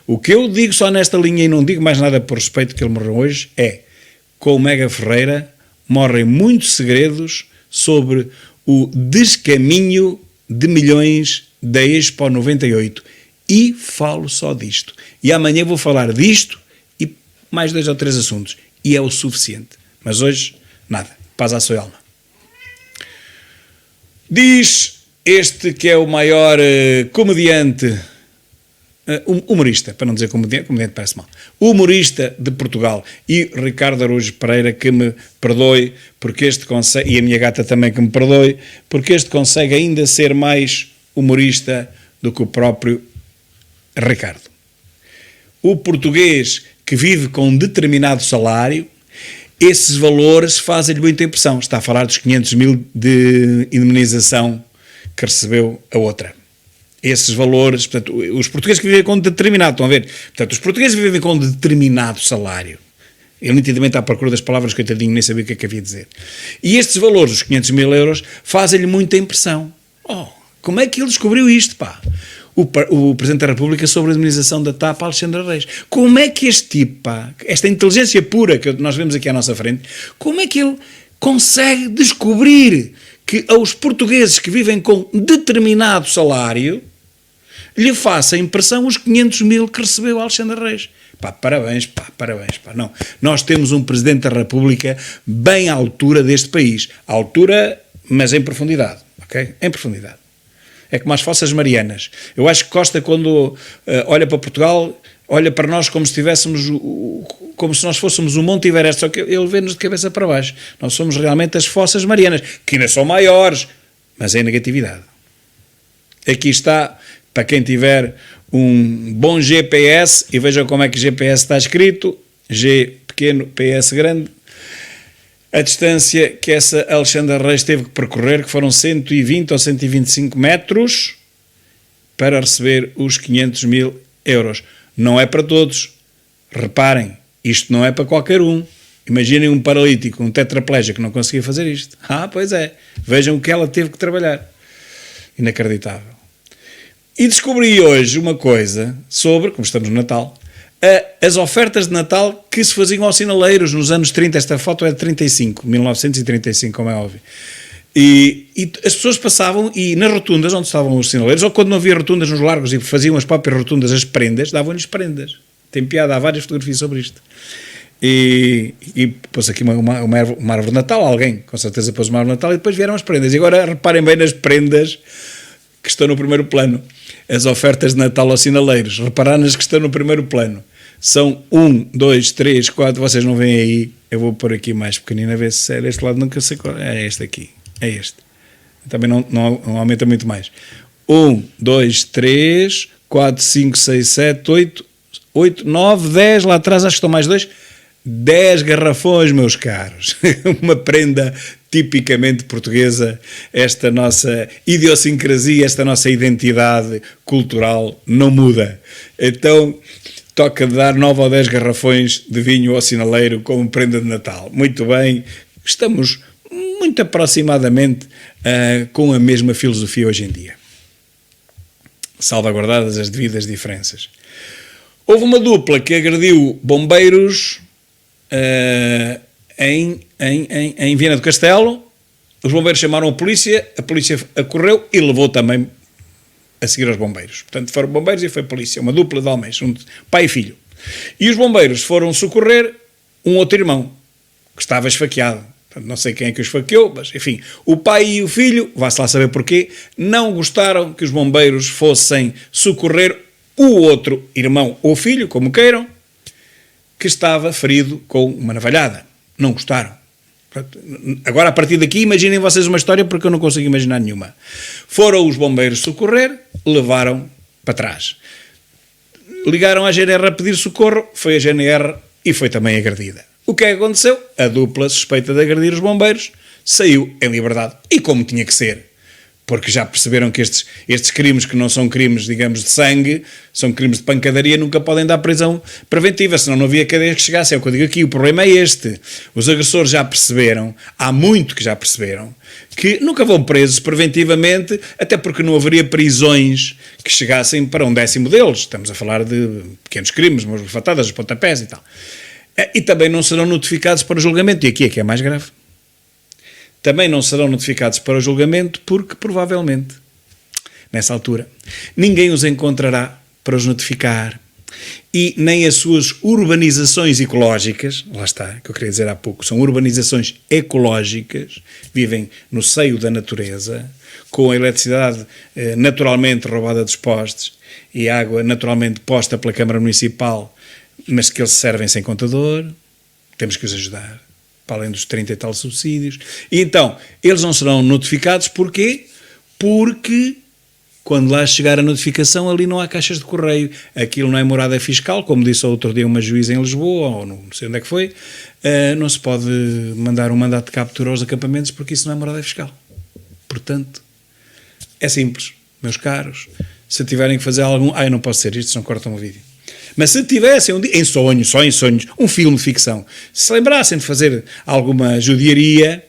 O que eu digo só nesta linha, e não digo mais nada por respeito que ele morreu hoje, é: com o Mega Ferreira morrem muitos segredos sobre o descaminho de milhões da Expo 98. E falo só disto. E amanhã vou falar disto e mais 2 ou 3 assuntos. E é o suficiente. Mas hoje, nada. Paz à sua alma. Diz este que é o maior comediante, humorista, para não dizer comediante parece mal, humorista de Portugal, e Ricardo Araújo Pereira, que me perdoe, porque este consegue, e a minha gata também que me perdoe, porque este consegue ainda ser mais humorista do que o próprio Ricardo. O português que vive com um determinado salário, esses valores fazem-lhe muita impressão. Está a falar dos 500 mil de indemnização que recebeu a outra. Esses valores, portanto, os portugueses que vivem com determinado, estão a ver? Portanto, os portugueses que vivem com determinado salário. Ele nitidamente à procura das palavras, coitadinho, nem sabia o que é que havia de dizer. E estes valores, os 500 mil euros, fazem-lhe muita impressão. Como é que ele descobriu isto, pá? O Presidente da República sobre a indemnização da TAP, Alexandre Reis. Como é que este tipo, pá, esta inteligência pura que nós vemos aqui à nossa frente, como é que ele consegue descobrir que aos portugueses que vivem com determinado salário lhe faça impressão os 500 mil que recebeu Alexandre Reis? Parabéns, não. Nós temos um Presidente da República bem à altura deste país. À altura, mas em profundidade, ok? Em profundidade. É como as Fossas Marianas. Eu acho que Costa, quando olha para Portugal, olha para nós como se estivéssemos, como se nós fôssemos o Monte Everest, só que ele vê-nos de cabeça para baixo. Nós somos realmente as Fossas Marianas, que ainda são maiores, mas é em negatividade. Aqui está, para quem tiver um bom GPS, e vejam como é que GPS está escrito, G pequeno, PS grande, a distância que essa Alexandra Reis teve que percorrer, que foram 120 ou 125 metros, para receber os 500 mil euros. Não é para todos. Reparem, isto não é para qualquer um. Imaginem um paralítico, um tetraplégico que não conseguia fazer isto. Pois é. Vejam o que ela teve que trabalhar. Inacreditável. E descobri hoje uma coisa sobre, como estamos no Natal, as ofertas de Natal que se faziam aos sinaleiros nos anos 30. Esta foto é de 1935, como é óbvio. E as pessoas passavam e nas rotundas onde estavam os sinaleiros, ou quando não havia rotundas nos largos e faziam as próprias rotundas as prendas, davam-lhes prendas. Tem piada, há várias fotografias sobre isto. E pôs aqui uma árvore de Natal, alguém com certeza pôs uma árvore de Natal, e depois vieram as prendas. E agora reparem bem nas prendas que estão no primeiro plano. As ofertas de Natal aos sinaleiros. Reparar nas que estão no primeiro plano. São 1, 2, 3, 4, vocês não veem aí, eu vou pôr aqui mais pequenino a ver se é deste lado, nunca sei qual é este aqui. É este. Também não aumenta muito mais. 1, 2, 3, 4, 5, 6, 7, 8, 9, 10. Lá atrás acho que estão mais 2. 10 garrafões, meus caros. Uma prenda tipicamente portuguesa. Esta nossa idiosincrasia, esta nossa identidade cultural não muda. Então, toca de dar 9 ou 10 garrafões de vinho ao sinaleiro como prenda de Natal. Muito bem. Estamos muito aproximadamente com a mesma filosofia hoje em dia, salvaguardadas as devidas diferenças. Houve uma dupla que agrediu bombeiros em Viana do Castelo. Os bombeiros chamaram a polícia acorreu e levou também a seguir aos bombeiros. Portanto, foram bombeiros e foi a polícia, uma dupla de homens, pai e filho. E os bombeiros foram socorrer um outro irmão que estava esfaqueado. Não sei quem é que o esfaqueou, mas enfim, o pai e o filho, vá-se lá saber porquê, não gostaram que os bombeiros fossem socorrer o outro irmão ou filho, como queiram, que estava ferido com uma navalhada. Não gostaram. Agora, a partir daqui, imaginem vocês uma história, porque eu não consigo imaginar nenhuma. Foram os bombeiros socorrer, levaram para trás. Ligaram à GNR a pedir socorro, foi a GNR e foi também agredida. O que é que aconteceu? A dupla suspeita de agredir os bombeiros saiu em liberdade. E como tinha que ser. Porque já perceberam que estes crimes, que não são crimes, digamos, de sangue, são crimes de pancadaria, nunca podem dar prisão preventiva, senão não havia cadeias que chegassem. É o que eu digo aqui, o problema é este. Os agressores já perceberam, há muito que já perceberam, que nunca vão presos preventivamente, até porque não haveria prisões que chegassem para um décimo deles. Estamos a falar de pequenos crimes, umas bofatadas, pontapés e tal. E também não serão notificados para o julgamento. E aqui é que é mais grave. Também não serão notificados para o julgamento porque, provavelmente, nessa altura, ninguém os encontrará para os notificar. E nem as suas urbanizações ecológicas, lá está, que eu queria dizer há pouco, são urbanizações ecológicas, vivem no seio da natureza, com a eletricidade naturalmente roubada dos postes e a água naturalmente posta pela Câmara Municipal, mas que eles servem sem contador, temos que os ajudar, para além dos 30 e tal subsídios. E então, eles não serão notificados, porquê? Porque quando lá chegar a notificação, ali não há caixas de correio, aquilo não é morada fiscal, como disse outro dia uma juíza em Lisboa, ou não sei onde é que foi, não se pode mandar um mandato de captura aos acampamentos, porque isso não é morada fiscal. Portanto, é simples, meus caros, se tiverem que fazer algum... eu não posso ser isto, senão cortam o vídeo. Mas se tivessem, em sonhos, só em sonhos, um filme de ficção, se lembrassem de fazer alguma judiaria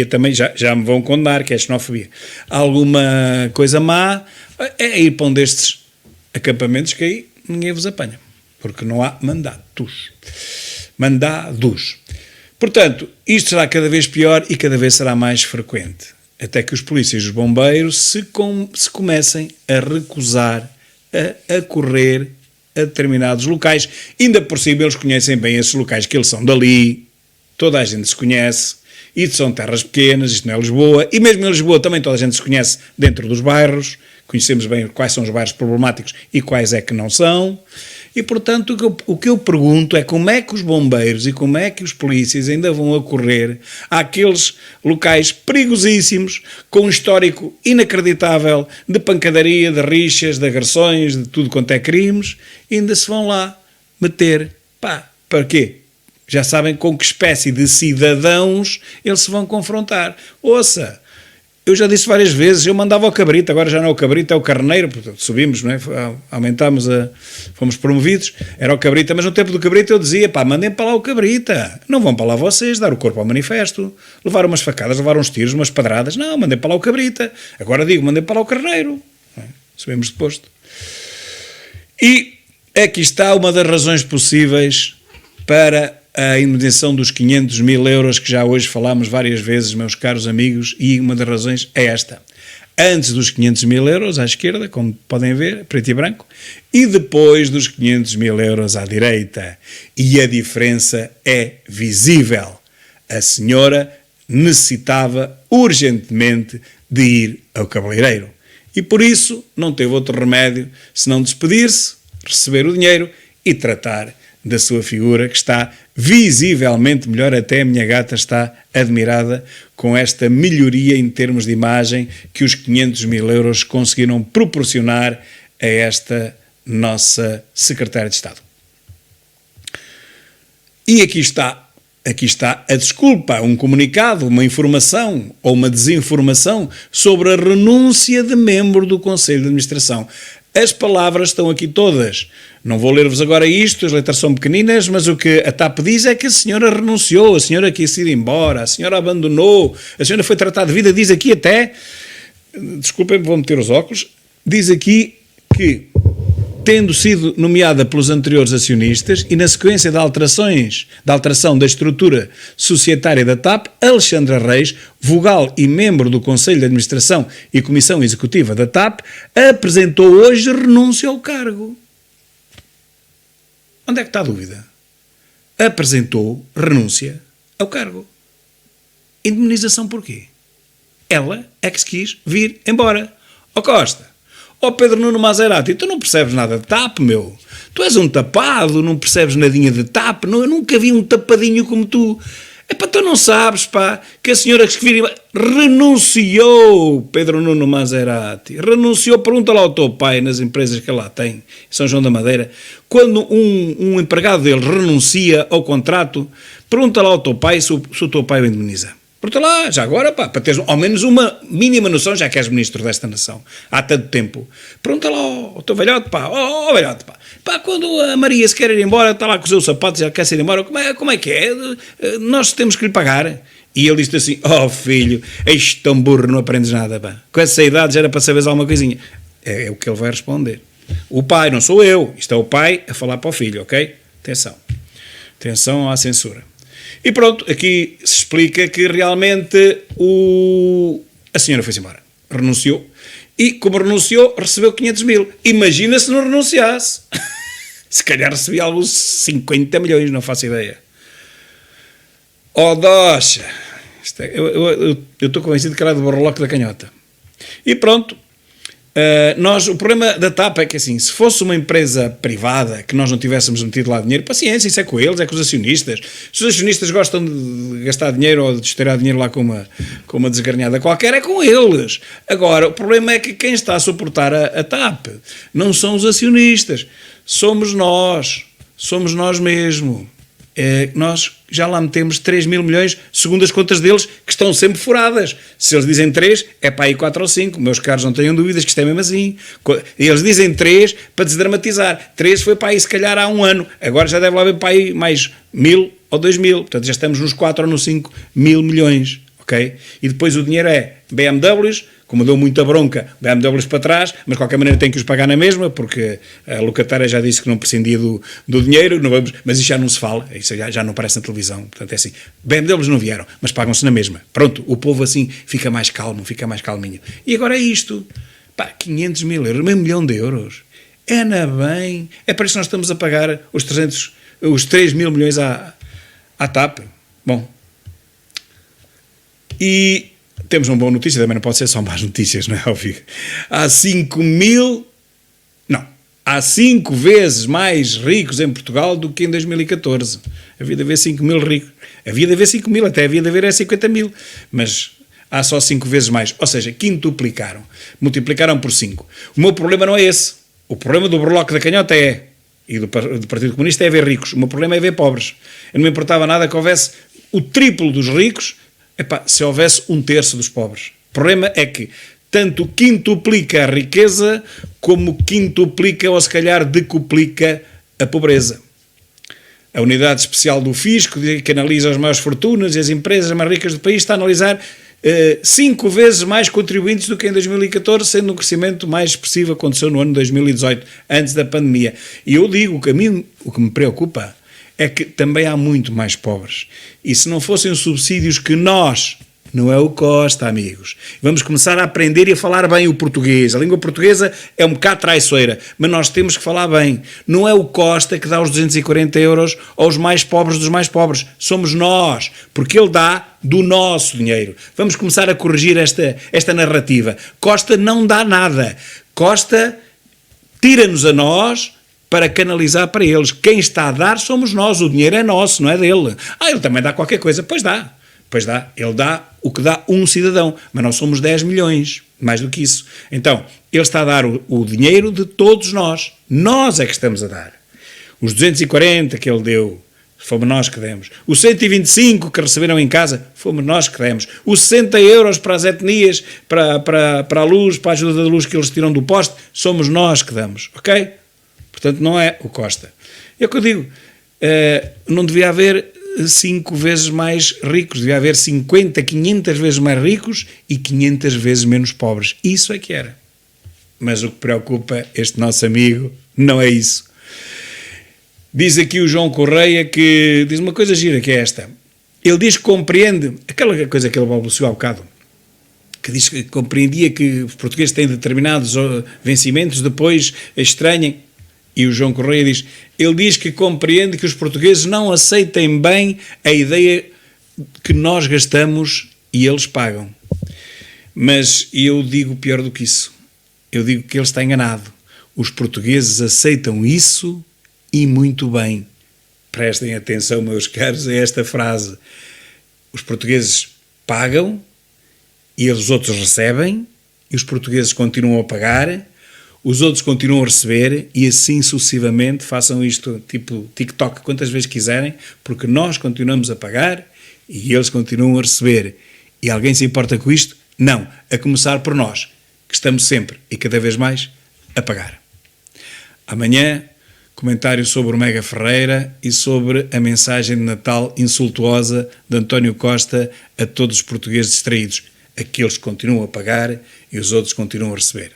também, já me vão condenar, que é xenofobia, alguma coisa má, é ir para um destes acampamentos que aí ninguém vos apanha, porque não há mandados. Portanto, isto será cada vez pior e cada vez será mais frequente, até que os polícias e os bombeiros se comecem a recusar a correr a determinados locais. Ainda por cima eles conhecem bem esses locais, que eles são dali, toda a gente se conhece, isto são terras pequenas, isto não é Lisboa, e mesmo em Lisboa também toda a gente se conhece dentro dos bairros, conhecemos bem quais são os bairros problemáticos e quais é que não são, e portanto o que eu pergunto é como é que os bombeiros e como é que os polícias ainda vão acorrer àqueles locais perigosíssimos, com um histórico inacreditável de pancadaria, de rixas, de agressões, de tudo quanto é crimes, e ainda se vão lá meter, para quê? Já sabem com que espécie de cidadãos eles se vão confrontar. Ouça, eu já disse várias vezes, eu mandava o cabrito, agora já não é o cabrito, é o carneiro, portanto, subimos, não é? Aumentámos, fomos promovidos, era o cabrita, mas no tempo do cabrita eu dizia, pá, mandem para lá o cabrita, não vão para lá vocês dar o corpo ao manifesto, levar umas facadas, levar uns tiros, umas pedradas, não, mandem para lá o cabrita, agora digo, mandem para lá o carneiro, não é? Subimos de posto. E aqui está uma das razões possíveis para a indemnização dos 500 mil euros, que já hoje falámos várias vezes, meus caros amigos, e uma das razões é esta. Antes dos 500 mil euros à esquerda, como podem ver, preto e branco, e depois dos 500 mil euros à direita. E a diferença é visível. A senhora necessitava urgentemente de ir ao cabeleireiro. E por isso não teve outro remédio senão despedir-se, receber o dinheiro e tratar da sua figura, que está visivelmente melhor. Até a minha gata está admirada com esta melhoria em termos de imagem que os 500 mil euros conseguiram proporcionar a esta nossa secretária de Estado. E aqui está a desculpa, um comunicado, uma informação ou uma desinformação sobre a renúncia de membro do Conselho de Administração. As palavras estão aqui todas. Não vou ler-vos agora isto, as letras são pequeninas, mas o que a TAP diz é que a senhora renunciou, a senhora quis ir embora, a senhora abandonou, a senhora foi tratada de vida, diz aqui até, desculpem-me, vou meter os óculos, diz aqui que, tendo sido nomeada pelos anteriores acionistas e na sequência da alteração da estrutura societária da TAP, Alexandra Reis, vogal e membro do Conselho de Administração e Comissão Executiva da TAP, apresentou hoje renúncia ao cargo. Onde é que está a dúvida? Apresentou renúncia ao cargo. Indemnização porquê? Ela é que se quis vir embora. Ó Costa, ó Pedro Nuno Maserati, tu não percebes nada de TAP, meu. Tu és um tapado, não percebes nadinha de TAP. Eu nunca vi um tapadinho como tu. Epá, tu não sabes, pá, que a senhora que vir renunciou, Pedro Nuno Maserati, renunciou, pergunta lá ao teu pai nas empresas que ele lá tem, em São João da Madeira, quando um empregado dele renuncia ao contrato, pergunta lá ao teu pai se o teu pai o indemniza. Pergunta lá, já agora, pá, para teres ao menos uma mínima noção, já que és ministro desta nação, há tanto tempo. Pergunta lá ao teu velhote, pá, velhote, pá. Pá, quando a Maria se quer ir embora, está lá com os seus sapatos, já quer ir embora, como é que é? Nós temos que lhe pagar. E ele disse assim, filho, és tão burro, não aprendes nada, pá. Com essa idade já era para saberes alguma coisinha. É o que ele vai responder. O pai, não sou eu, isto é o pai a falar para o filho, ok? Atenção à censura. E pronto, aqui se explica que realmente a senhora foi-se embora, renunciou, e como renunciou, recebeu 500 mil. Imagina se não renunciasse. Se calhar recebia alguns 50 milhões, não faço ideia. Doxa, eu estou convencido que era do Borroloque da Canhota. E pronto. O problema da TAP é que assim, se fosse uma empresa privada que nós não tivéssemos metido lá dinheiro, paciência, isso é com eles, é com os acionistas. Se os acionistas gostam de gastar dinheiro ou de estourar dinheiro lá com uma desgarnhada qualquer, é com eles. Agora, o problema é que quem está a suportar a TAP não são os acionistas, somos nós mesmo. Nós já lá metemos 3 mil milhões, segundo as contas deles, que estão sempre furadas. Se eles dizem 3, é para aí 4 ou 5. Meus caros, não tenham dúvidas que isto é mesmo assim. Eles dizem 3 para desdramatizar. 3 foi para aí, se calhar, há um ano. Agora já deve lá haver para aí mais 1.000 ou 2.000. Portanto, já estamos nos 4 ou nos 5 mil milhões. Ok? E depois o dinheiro é BMWs, como deu muita bronca, BMWs para trás, mas de qualquer maneira tem que os pagar na mesma, porque a locatária já disse que não prescindia do dinheiro, não vamos, mas isso já não se fala, isso já não aparece na televisão, portanto é assim, BMWs não vieram, mas pagam-se na mesma. Pronto, o povo assim fica mais calmo, fica mais calminho. E agora é isto, 500 mil euros, meio milhão de euros, é na bem, é para isso que nós estamos a pagar os 3 mil milhões à TAP. Bom, e temos uma boa notícia, também não pode ser só más notícias, não é óbvio? Há 5 vezes mais ricos em Portugal do que em 2014. Havia de haver 5 mil ricos. Havia de haver 5 mil, até havia de haver 50 mil. Mas há só 5 vezes mais. Ou seja, quintuplicaram. Multiplicaram por 5. O meu problema não é esse. O problema do Borroloque da Canhota é e do Partido Comunista é ver ricos. O meu problema é ver pobres. Eu não me importava nada que houvesse o triplo dos ricos, se houvesse um terço dos pobres. O problema é que tanto quintuplica a riqueza como quintuplica ou se calhar decuplica a pobreza. A unidade especial do fisco, que analisa as maiores fortunas e as empresas mais ricas do país, está a analisar 5 vezes mais contribuintes do que em 2014, sendo um crescimento mais expressivo aconteceu no ano de 2018, antes da pandemia. E eu digo que a mim o que me preocupa é que também há muito mais pobres. E se não fossem os subsídios que nós, não é o Costa, amigos, vamos começar a aprender e a falar bem o português. A língua portuguesa é um bocado traiçoeira, mas nós temos que falar bem. Não é o Costa que dá os 240 euros aos mais pobres dos mais pobres. Somos nós, porque ele dá do nosso dinheiro. Vamos começar a corrigir esta narrativa. Costa não dá nada. Costa tira-nos a nós para canalizar para eles. Quem está a dar somos nós. O dinheiro é nosso, não é dele. Ele também dá qualquer coisa. Pois dá. Pois dá, ele dá o que dá um cidadão, mas nós somos 10 milhões, mais do que isso. Então, ele está a dar o dinheiro de todos nós. Nós é que estamos a dar. Os 240 que ele deu, fomos nós que demos. Os 125 que receberam em casa, fomos nós que demos. Os 60 euros para as etnias, para a luz, para a ajuda da luz que eles tiram do poste, somos nós que damos, ok? Portanto, não é o Costa. É o que eu digo, não devia haver 5 vezes mais ricos, devia haver 50, 500 vezes mais ricos e 500 vezes menos pobres. Isso é que era. Mas o que preocupa este nosso amigo não é isso. Diz aqui o João Correia que diz uma coisa gira, que é esta. Ele diz que compreende, aquela coisa que ele balbuciou há bocado, que diz que compreendia que os portugueses têm determinados vencimentos, depois estranhem. E o João Correia diz, ele diz que compreende que os portugueses não aceitem bem a ideia que nós gastamos e eles pagam. Mas eu digo pior do que isso. Eu digo que ele está enganado. Os portugueses aceitam isso e muito bem. Prestem atenção, meus caros, a esta frase. Os portugueses pagam e os outros recebem e os portugueses continuam a pagar. Os outros continuam a receber e assim sucessivamente, façam isto tipo TikTok quantas vezes quiserem, porque nós continuamos a pagar e eles continuam a receber. E alguém se importa com isto? Não, a começar por nós, que estamos sempre e cada vez mais a pagar. Amanhã, comentário sobre o Mega Ferreira e sobre a mensagem de Natal insultuosa de António Costa a todos os portugueses distraídos. Aqueles que continuam a pagar e os outros continuam a receber.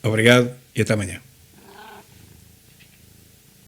Obrigado e até amanhã.